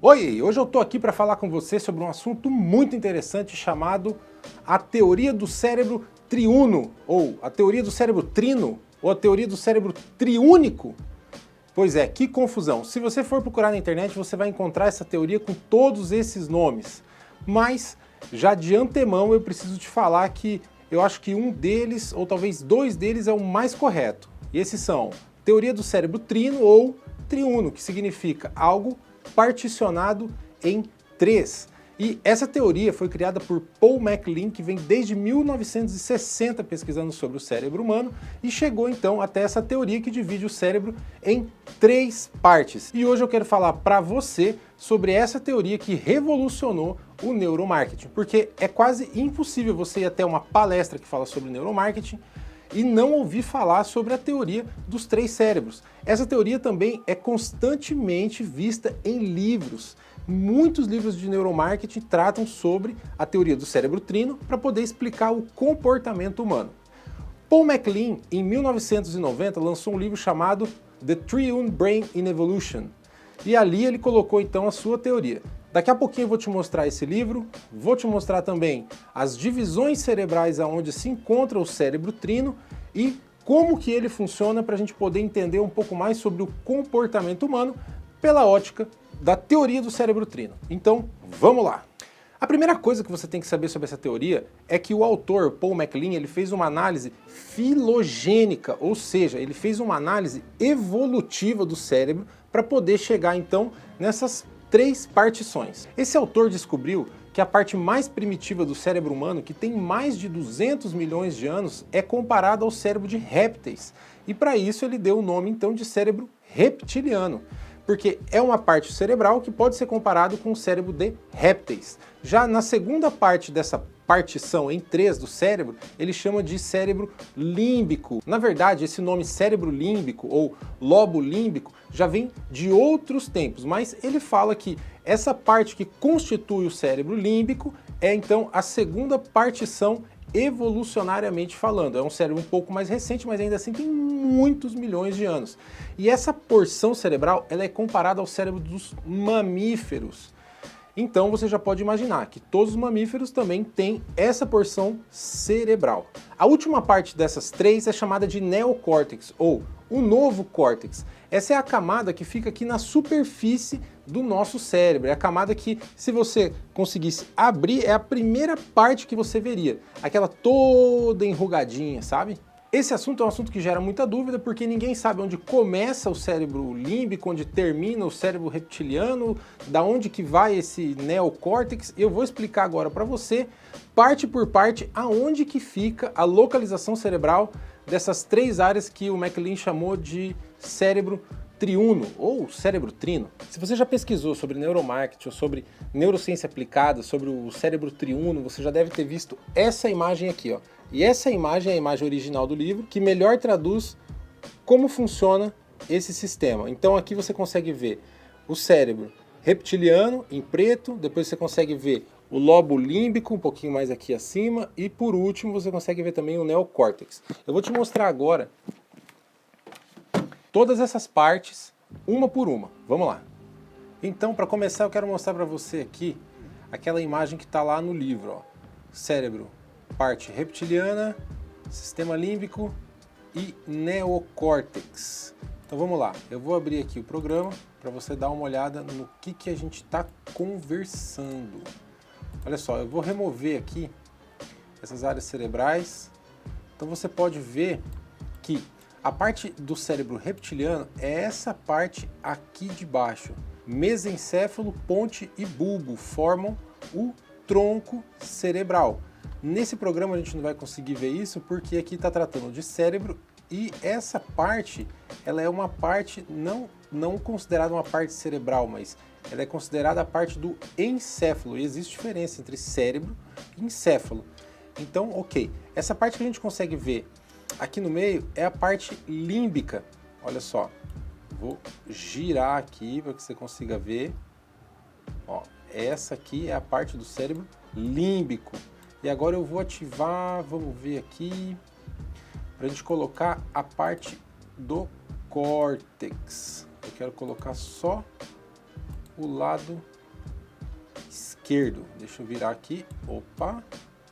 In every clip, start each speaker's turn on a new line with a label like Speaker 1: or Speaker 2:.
Speaker 1: Oi, hoje eu tô aqui para falar com você sobre um assunto muito interessante chamado a teoria do cérebro triuno, ou a teoria do cérebro trino, ou a teoria do cérebro triúnico. Pois é, que confusão. Se você for procurar na internet, você vai encontrar essa teoria com todos esses nomes. Mas, já de antemão, eu preciso te falar que eu acho que um deles, ou talvez dois deles, é o mais correto. E esses são teoria do cérebro trino ou triuno, que significa algo particionado em três. E essa teoria foi criada por Paul MacLean, que vem desde 1960 pesquisando sobre o cérebro humano e chegou então até essa teoria que divide o cérebro em três partes. E hoje eu quero falar para você sobre essa teoria que revolucionou o neuromarketing, porque é quase impossível você ir até uma palestra que fala sobre neuromarketing e não ouvir falar sobre a teoria dos três cérebros. Essa teoria também é constantemente vista em livros. Muitos livros de neuromarketing tratam sobre a teoria do cérebro trino para poder explicar o comportamento humano. Paul MacLean, em 1990, lançou um livro chamado The Triune Brain in Evolution, e ali ele colocou então a sua teoria. Daqui a pouquinho eu vou te mostrar esse livro, vou te mostrar também as divisões cerebrais aonde se encontra o cérebro trino e como que ele funciona para a gente poder entender um pouco mais sobre o comportamento humano pela ótica da teoria do cérebro trino. Então, vamos lá! A primeira coisa que você tem que saber sobre essa teoria é que o autor, Paul MacLean, ele fez uma análise filogênica, ou seja, ele fez uma análise evolutiva do cérebro para poder chegar então nessas três partições. Esse autor descobriu que a parte mais primitiva do cérebro humano, que tem mais de 200 milhões de anos, é comparada ao cérebro de répteis. E para isso ele deu o nome então de cérebro reptiliano, porque é uma parte cerebral que pode ser comparado com o cérebro de répteis. Já na segunda parte dessa partição em três do cérebro, ele chama de cérebro límbico. Na verdade, esse nome cérebro límbico ou lobo límbico já vem de outros tempos, mas ele fala que essa parte que constitui o cérebro límbico é então a segunda partição evolucionariamente falando. É um cérebro um pouco mais recente, mas ainda assim tem muitos milhões de anos. E essa porção cerebral ela é comparada ao cérebro dos mamíferos. Então você já pode imaginar que todos os mamíferos também têm essa porção cerebral. A última parte dessas três é chamada de neocórtex, ou o novo córtex. Essa é a camada que fica aqui na superfície do nosso cérebro. É a camada que, se você conseguisse abrir, é a primeira parte que você veria. Aquela toda enrugadinha, sabe? Esse assunto é um assunto que gera muita dúvida, porque ninguém sabe onde começa o cérebro límbico, onde termina o cérebro reptiliano, da onde que vai esse neocórtex. Eu vou explicar agora para você, parte por parte, aonde que fica a localização cerebral dessas três áreas que o MacLean chamou de cérebro triuno, ou cérebro trino. Se você já pesquisou sobre neuromarketing ou sobre neurociência aplicada, sobre o cérebro triuno, você já deve ter visto essa imagem aqui, ó. E essa imagem é a imagem original do livro, que melhor traduz como funciona esse sistema. Então aqui você consegue ver o cérebro reptiliano em preto, depois você consegue ver o lobo límbico um pouquinho mais aqui acima e por último você consegue ver também o neocórtex. Eu vou te mostrar agora todas essas partes, uma por uma. Vamos lá. Então, para começar, eu quero mostrar para você aqui aquela imagem que está lá no livro, ó. Cérebro, parte reptiliana, sistema límbico e neocórtex. Então vamos lá, eu vou abrir aqui o programa para você dar uma olhada no que a gente está conversando. Olha só, eu vou remover aqui essas áreas cerebrais. Então você pode ver que a parte do cérebro reptiliano é essa parte aqui de baixo. Mesencéfalo, ponte e bulbo formam o tronco cerebral. Nesse programa a gente não vai conseguir ver isso porque aqui está tratando de cérebro e essa parte, ela é uma parte não considerada uma parte cerebral, mas ela é considerada a parte do encéfalo. E existe diferença entre cérebro e encéfalo. Então, ok, essa parte que a gente consegue ver aqui no meio é a parte límbica. Olha só, vou girar aqui para que você consiga ver. Ó, essa aqui é a parte do cérebro límbico. E agora eu vou ativar, vamos ver aqui, para a gente colocar a parte do córtex. Eu quero colocar só o lado esquerdo. Deixa eu virar aqui. Opa!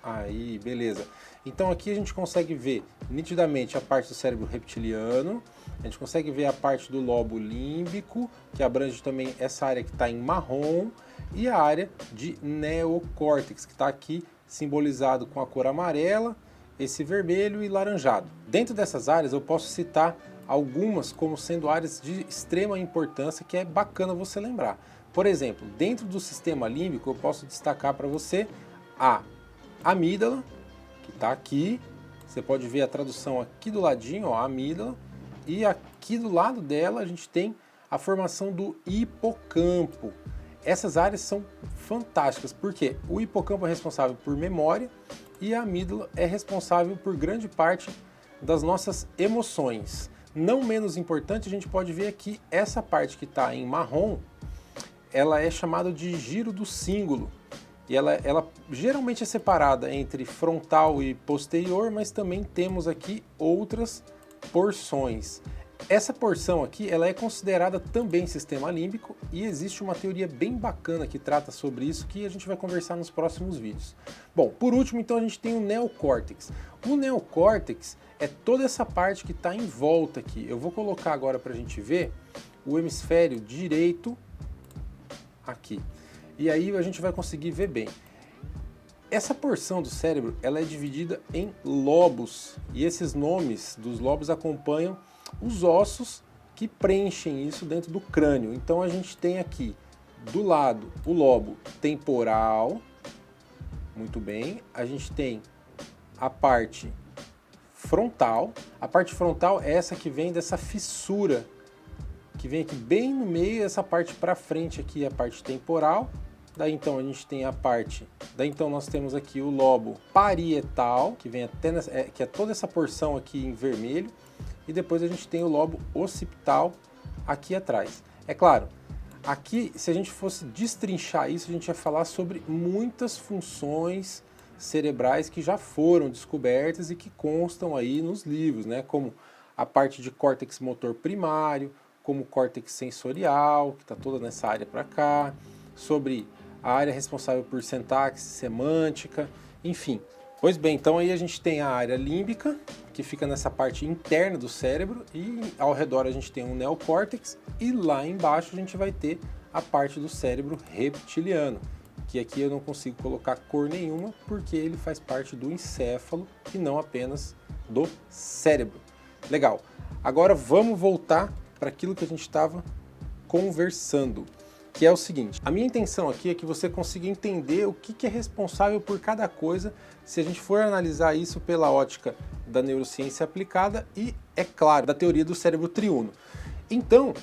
Speaker 1: Aí, beleza. Então aqui a gente consegue ver nitidamente a parte do cérebro reptiliano, a gente consegue ver a parte do lobo límbico, que abrange também essa área que está em marrom, e a área de neocórtex, que está aqui simbolizado com a cor amarela, esse vermelho e laranjado. Dentro dessas áreas eu posso citar algumas como sendo áreas de extrema importância, que é bacana você lembrar. Por exemplo, dentro do sistema límbico eu posso destacar para você a amígdala, que está aqui, você pode ver a tradução aqui do ladinho, ó, a amígdala, e aqui do lado dela a gente tem a formação do hipocampo. Essas áreas são fantásticas, porque o hipocampo é responsável por memória e a amígdala é responsável por grande parte das nossas emoções. Não menos importante, a gente pode ver aqui essa parte que está em marrom, ela é chamada de giro do cíngulo. E ela geralmente é separada entre frontal e posterior, mas também temos aqui outras porções. Essa porção aqui ela é considerada também sistema límbico e existe uma teoria bem bacana que trata sobre isso que a gente vai conversar nos próximos vídeos. Bom, por último então a gente tem o neocórtex. O neocórtex é toda essa parte que está em volta aqui. Eu vou colocar agora para a gente ver o hemisfério direito aqui. E aí a gente vai conseguir ver bem. Essa porção do cérebro ela é dividida em lobos e esses nomes dos lobos acompanham os ossos que preenchem isso dentro do crânio. Então a gente tem aqui do lado o lobo temporal, muito bem, a gente tem a parte frontal. A parte frontal é essa que vem dessa fissura, que vem aqui bem no meio, essa parte para frente aqui é a parte temporal. Daí então a gente tem a parte, daí então nós temos aqui o lobo parietal, que vem até que é toda essa porção aqui em vermelho, e depois a gente tem o lobo occipital aqui atrás. É claro, aqui se a gente fosse destrinchar isso, a gente ia falar sobre muitas funções cerebrais que já foram descobertas e que constam aí nos livros, né? Como a parte de córtex motor primário, como o córtex sensorial, que está toda nessa área para cá, sobre a área responsável por sintaxe, semântica, enfim. Pois bem, então aí a gente tem a área límbica, que fica nessa parte interna do cérebro, e ao redor a gente tem um neocórtex, e lá embaixo a gente vai ter a parte do cérebro reptiliano, que aqui eu não consigo colocar cor nenhuma, porque ele faz parte do encéfalo e não apenas do cérebro. Legal, agora vamos voltar para aquilo que a gente estava conversando, que é o seguinte: a minha intenção aqui é que você consiga entender o que é responsável por cada coisa se a gente for analisar isso pela ótica da neurociência aplicada e, é claro, da teoria do cérebro triuno. Então,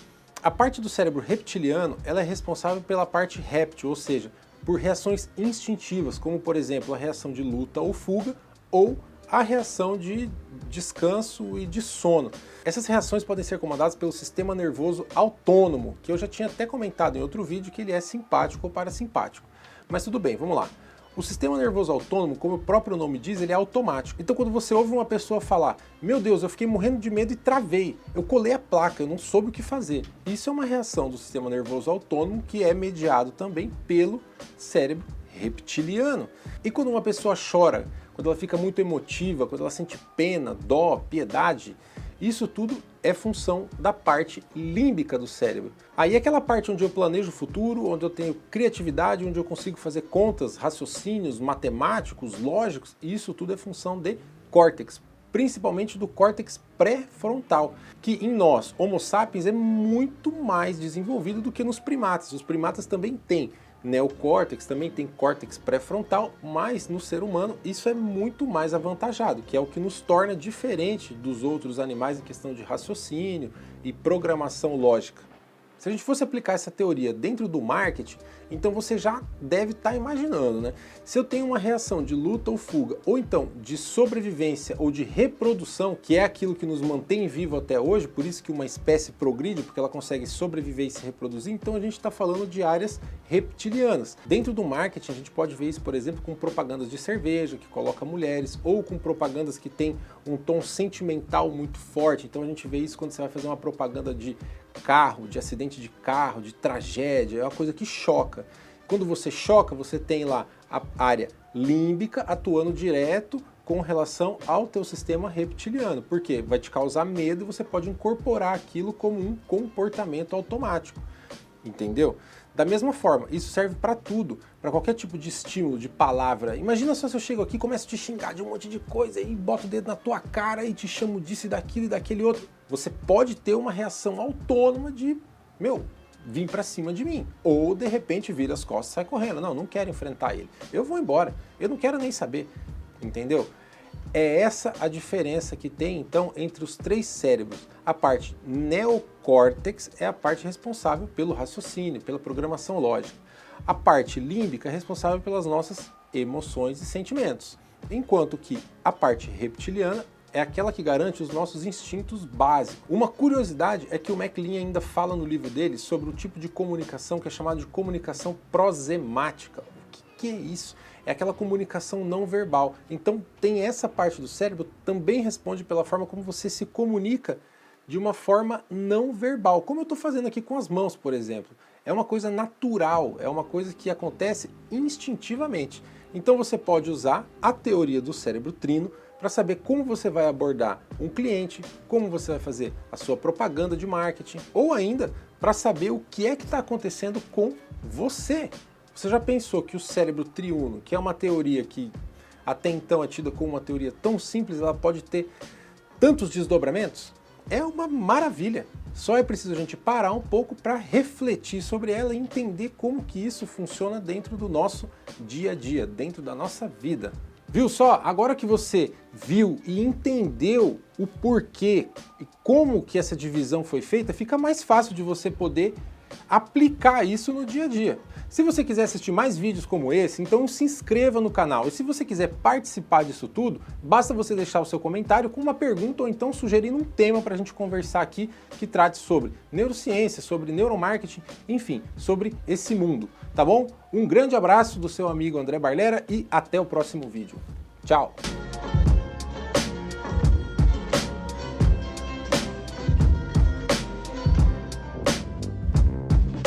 Speaker 1: a parte do cérebro reptiliano ela é responsável pela parte réptil, ou seja, por reações instintivas, como por exemplo a reação de luta ou fuga ou a reação de descanso e de sono. Essas reações podem ser comandadas pelo sistema nervoso autônomo, que eu já tinha até comentado em outro vídeo que ele é simpático ou parasimpático. Mas tudo bem, vamos lá. O sistema nervoso autônomo, como o próprio nome diz, ele é automático. Então quando você ouve uma pessoa falar: meu Deus, eu fiquei morrendo de medo e travei, eu colei a placa, eu não soube o que fazer. Isso é uma reação do sistema nervoso autônomo que é mediado também pelo cérebro reptiliano. E quando uma pessoa chora, quando ela fica muito emotiva, quando ela sente pena, dó, piedade, isso tudo é função da parte límbica do cérebro. Aí é aquela parte onde eu planejo o futuro, onde eu tenho criatividade, onde eu consigo fazer contas, raciocínios matemáticos, lógicos, e isso tudo é função de córtex, principalmente do córtex pré-frontal, que em nós, Homo sapiens, é muito mais desenvolvido do que nos primatas. Os primatas também têm neocórtex, também tem córtex pré-frontal, mas no ser humano isso é muito mais avantajado, que é o que nos torna diferente dos outros animais em questão de raciocínio e programação lógica. Se a gente fosse aplicar essa teoria dentro do marketing, então você já deve estar imaginando, né? Se eu tenho uma reação de luta ou fuga, ou então de sobrevivência ou de reprodução, que é aquilo que nos mantém vivo até hoje, por isso que uma espécie progride, porque ela consegue sobreviver e se reproduzir, então a gente está falando de áreas reptilianas. Dentro do marketing a gente pode ver isso, por exemplo, com propagandas de cerveja, que coloca mulheres, ou com propagandas que tem um tom sentimental muito forte. Então a gente vê isso quando você vai fazer uma propaganda de carro, de acidente de carro, de tragédia, é uma coisa que choca. Quando você choca, você tem lá a área límbica atuando direto com relação ao teu sistema reptiliano. Por quê? Vai te causar medo e você pode incorporar aquilo como um comportamento automático. Entendeu? Da mesma forma, isso serve para tudo, para qualquer tipo de estímulo, de palavra. Imagina só se eu chego aqui e começo a te xingar de um monte de coisa e boto o dedo na tua cara e te chamo disso e daquilo e daquele outro. Você pode ter uma reação autônoma de, vir para cima de mim. Ou, de repente, vira as costas e sai correndo. Não quero enfrentar ele. Eu vou embora. Eu não quero nem saber. Entendeu? É essa a diferença que tem, então, entre os três cérebros. A parte neocórtex é a parte responsável pelo raciocínio, pela programação lógica. A parte límbica é responsável pelas nossas emoções e sentimentos. Enquanto que a parte reptiliana é aquela que garante os nossos instintos básicos. Uma curiosidade é que o MacLean ainda fala no livro dele sobre o tipo de comunicação que é chamado de comunicação prosemática. O que é isso? É aquela comunicação não verbal. Então tem essa parte do cérebro também responde pela forma como você se comunica de uma forma não verbal. Como eu estou fazendo aqui com as mãos, por exemplo. É uma coisa natural, é uma coisa que acontece instintivamente. Então você pode usar a teoria do cérebro trino para saber como você vai abordar um cliente, como você vai fazer a sua propaganda de marketing, ou ainda para saber o que é que está acontecendo com você. Você já pensou que o cérebro triuno, que é uma teoria que até então é tida como uma teoria tão simples, ela pode ter tantos desdobramentos? É uma maravilha. Só é preciso a gente parar um pouco para refletir sobre ela e entender como que isso funciona dentro do nosso dia a dia, dentro da nossa vida. Viu só? Agora que você viu e entendeu o porquê e como que essa divisão foi feita, fica mais fácil de você poder aplicar isso no dia a dia. Se você quiser assistir mais vídeos como esse, então se inscreva no canal. E se você quiser participar disso tudo, basta você deixar o seu comentário com uma pergunta ou então sugerindo um tema para a gente conversar aqui que trate sobre neurociência, sobre neuromarketing, enfim, sobre esse mundo, tá bom? Um grande abraço do seu amigo André Barlera e até o próximo vídeo. Tchau!